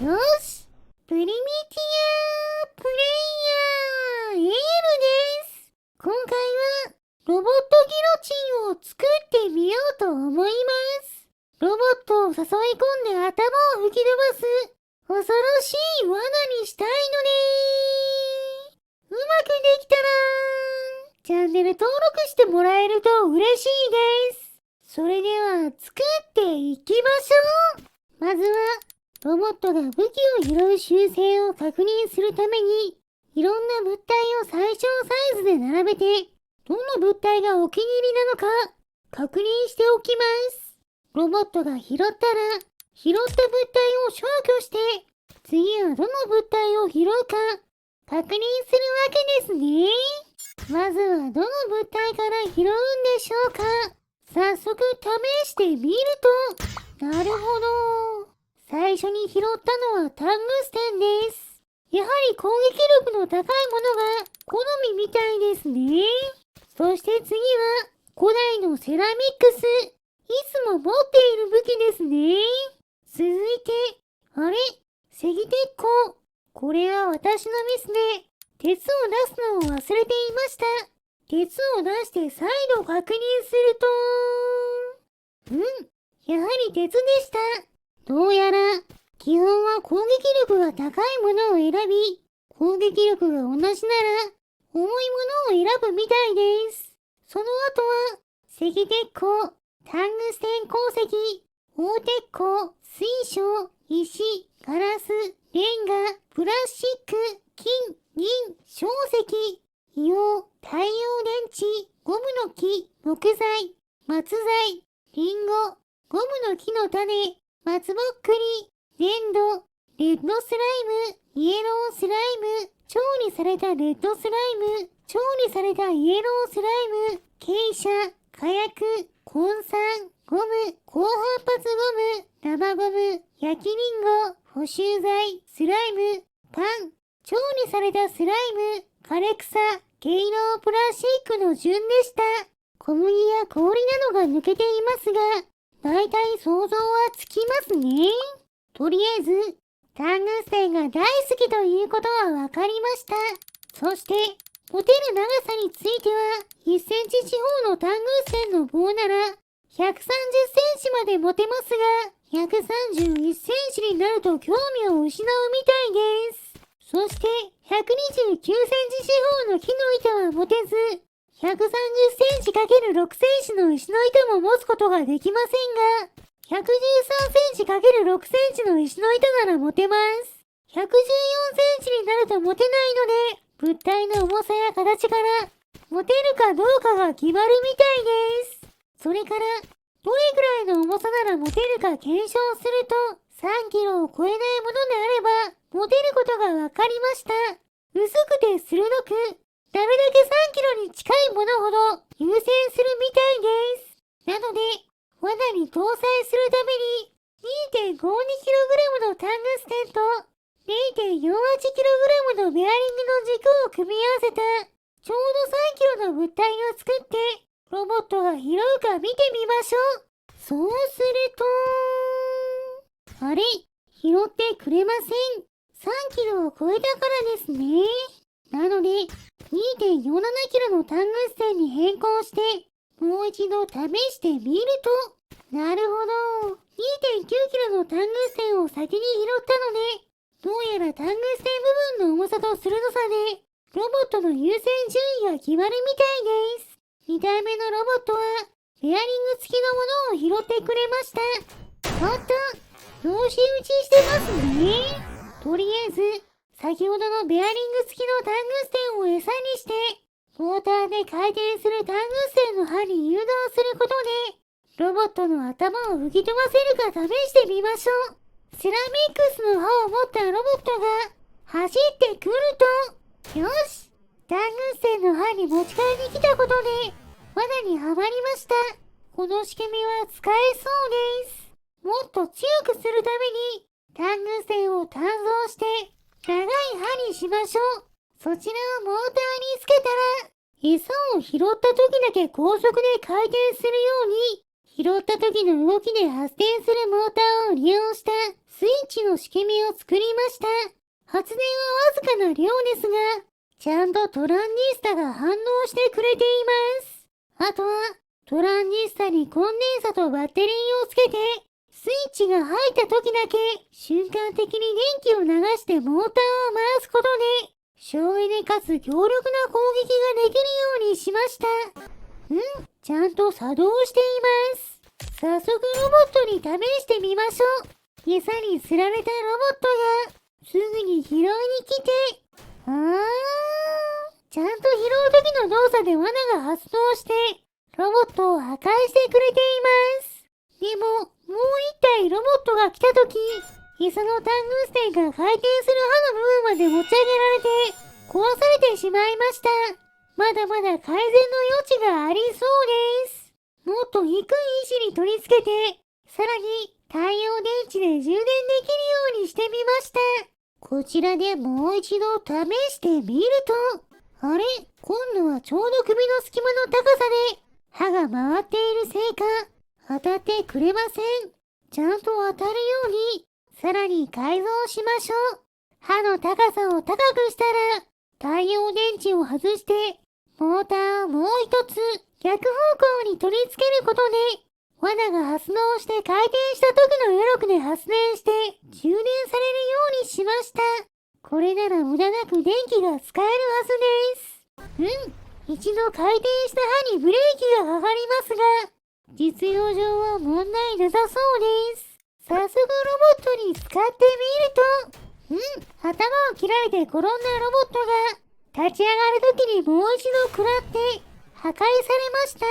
よし、プリミティアプレイヤーエールです。今回はロボットギロチンを作ってみようと思います。ロボットを誘い込んで頭を吹き飛ばす恐ろしい罠にしたいのでうまくできたらチャンネル登録してもらえると嬉しいです。それでは作っていきましょう。まずはロボットが武器を拾う習性を確認するために、いろんな物体を最小サイズで並べて、どの物体がお気に入りなのか確認しておきます。ロボットが拾ったら、拾った物体を消去して、次はどの物体を拾うか確認するわけですね。まずはどの物体から拾うんでしょうか。早速試してみると、なるほど。最初に拾ったのはタングステンです。やはり攻撃力の高いものが好みみたいですね。そして次は古代のセラミックス。いつも持っている武器ですね。続いて、あれ石鉄鋼。これは私のミスで、鉄を出すのを忘れていました。鉄を出して再度確認すると、やはり鉄でした。どうやら、基本は攻撃力が高いものを選び、攻撃力が同じなら、重いものを選ぶみたいです。その後は、石鉄鋼、タングステン鉱石、大鉄鋼、水晶、石、ガラス、レンガ、プラスチック、金、銀、硝石、硫黄、太陽電池、ゴムの木、木材、松材、リンゴ、ゴムの木の種、松ぼっくり、粘土、レッドスライム、イエロースライム、調理されたレッドスライム、調理されたイエロースライム、珪砂、火薬、根酸、ゴム、高反発ゴム、生ゴム、焼きリンゴ、補修剤、スライム、パン、調理されたスライム、枯れ草、軽量プラスチックの順でした。小麦や氷などが抜けていますが、だいたい想像はつきますね。とりあえず、タングステンが大好きということはわかりました。そして、持てる長さについては、1センチ四方のタングステンの棒なら、130センチまで持てますが、131センチになると興味を失うみたいです。そして、129センチ四方の木の板は持てず、130センチ ×6 センチの石の板も持つことができませんが、113センチ ×6 センチの石の板なら持てます。114センチになると持てないので、物体の重さや形から持てるかどうかが決まるみたいです。それから、どれくらいの重さなら持てるか検証すると、3キロを超えないものであれば、持てることがわかりました。薄くて鋭く、なるだけ3キロに近いものほど優先するみたいです。なので、罠に搭載するために 2.52kg のタングステンと 0.48kg のベアリングの軸を組み合わせたちょうど3キロの物体を作ってロボットが拾うか見てみましょう。そうすると、あれ拾ってくれません。3キロを超えたからですね。なので 2.47kg のタングステンに変更してもう一度試してみると、なるほど。2.9kg のタングステンを先に拾ったので、どうやらタングステン部分の重さと鋭さで、ロボットの優先順位が決まるみたいです。2体目のロボットは、ベアリング付きのものを拾ってくれました。おっと、同士打ちしてますね。とりあえず、先ほどのベアリング付きのタングステンを餌にして、モーターで回転するタングステンの刃に誘導することで、ロボットの頭を吹き飛ばせるか試してみましょう。セラミックスの刃を持ったロボットが走ってくると、よし！タングステンの刃に持ち帰りに来たことで、罠にはまりました。この仕組みは使えそうです。もっと強くするために、タングステンを鍛造して、長い刃にしましょう。そちらをモーターにつけたら、餌を拾った時だけ高速で回転するように、拾った時の動きで発電するモーターを利用したススイッチの仕組みを作りました。発電はわずかな量ですが、ちゃんとトランジスタが反応してくれています。あとは、トランジスタにコンデンサとバッテリーをつけて、スイッチが入った時だけ瞬間的に電気を流してモーターを回すことで、省エネかつ強力な攻撃ができるようにしました。ちゃんと作動しています。早速ロボットに試してみましょう。餌に釣られたロボットがすぐに拾いに来て、ちゃんと拾う時の動作で罠が発動して、ロボットを破壊してくれています。でも、もう一体ロボットが来た時、餌のタングステンが回転する刃の部分まで持ち上げられて、壊されてしまいました。まだまだ改善の余地がありそうです。もっと低い位置に取り付けて、さらに太陽電池で充電できるようにしてみました。こちらでもう一度試してみると、あれ、今度はちょうど首の隙間の高さで刃が回っているせいか当たってくれません。ちゃんと当たるようにさらに改造しましょう。刃の高さを高くしたら太陽電池を外してモーターをもう一つ逆方向に取り付けることで罠が発動して回転した時の余力で発電して充電されるようにしました。これなら無駄なく電気が使えるはずです。一度回転した刃にブレーキがかかりますが、実用上は問題なさそうです。早速ロボットに使ってみると、頭を切られて転んだロボットが立ち上がる時にもう一度食らって破壊されました。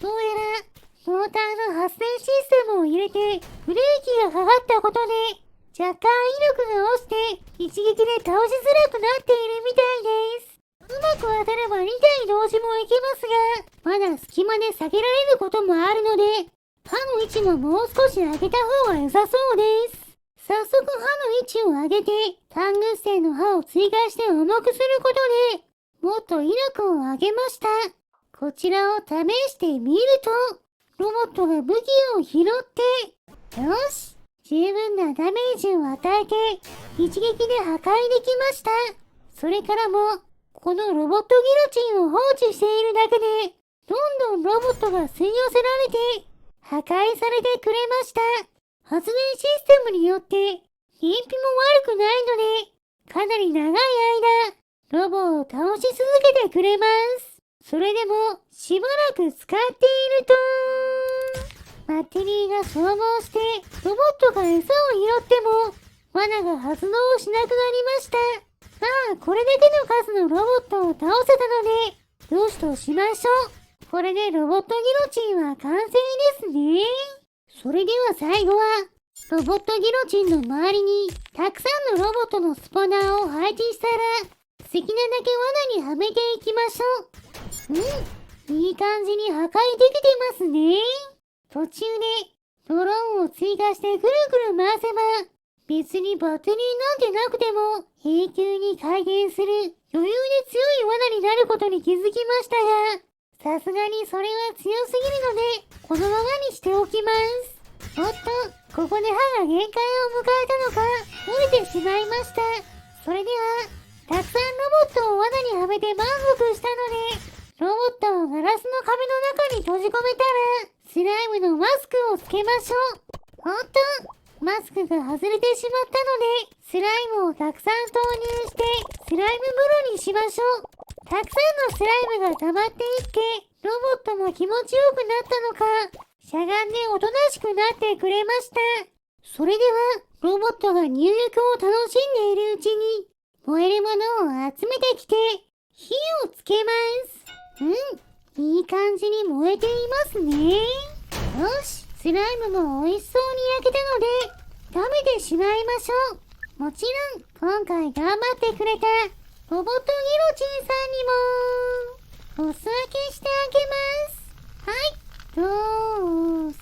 どうやらモーターの発電システムを入れてブレーキがかかったことで若干威力が落ちて一撃で倒しづらくなっているみたいです。うまく当たれば2体同時もいけますが、まだ隙間で下げられることもあるので、刃の位置ももう少し上げた方が良さそうです。早速刃の位置を上げて、タングステンの刃を追加して重くすることで、もっと威力を上げました。こちらを試してみると、ロボットが武器を拾って、よし、十分なダメージを与えて、一撃で破壊できました。それからも、このロボットギロチンを放置しているだけで、どんどんロボットが吸い寄せられて、破壊されてくれました。発電システムによって、燃費も悪くないので、かなり長い間、ロボを倒し続けてくれます。それでも、しばらく使っていると、バッテリーが消耗して、ロボットが餌を拾っても、罠が発動しなくなりました。これだけの数のロボットを倒せたので、よしとしましょう。これでロボットギロチンは完成ですね。それでは最後は、ロボットギロチンの周りにたくさんのロボットのスポナーを配置したら、好きなだけ罠にはめていきましょう。いい感じに破壊できてますね。途中でドローンを追加してぐるぐる回せば、別にバッテリーなんてなくても永久に回転する余裕で強い罠になることに気づきましたが、さすがにそれは強すぎるのでこのままにしておきます。おっと、ここで刃が限界を迎えたのか折れてしまいました。それではたくさんロボットを罠にはめて満足したので、ロボットをガラスの壁の中に閉じ込めたらスライムのマスクをつけましょう。おっと、マスクが外れてしまったので、スライムをたくさん投入して、スライム風呂にしましょう。たくさんのスライムが溜まっていって、ロボットも気持ちよくなったのか、しゃがんでおとなしくなってくれました。それでは、ロボットが入浴を楽しんでいるうちに、燃えるものを集めてきて、火をつけます。いい感じに燃えていますね。よし。スライムも美味しそうに焼けたので、食べてしまいましょう。もちろん、今回頑張ってくれたロボットギロチンさんにも、お裾分けしてあげます。はい、どうぞ。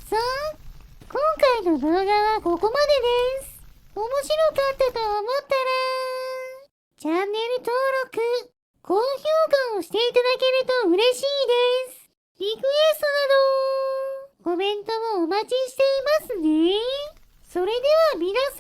今回の動画はここまでです。面白かったと思ったら、チャンネル登録、高評価をしていただけると嬉しいです。リクエストなど、コメントもお待ちしていますね。それでは皆さん、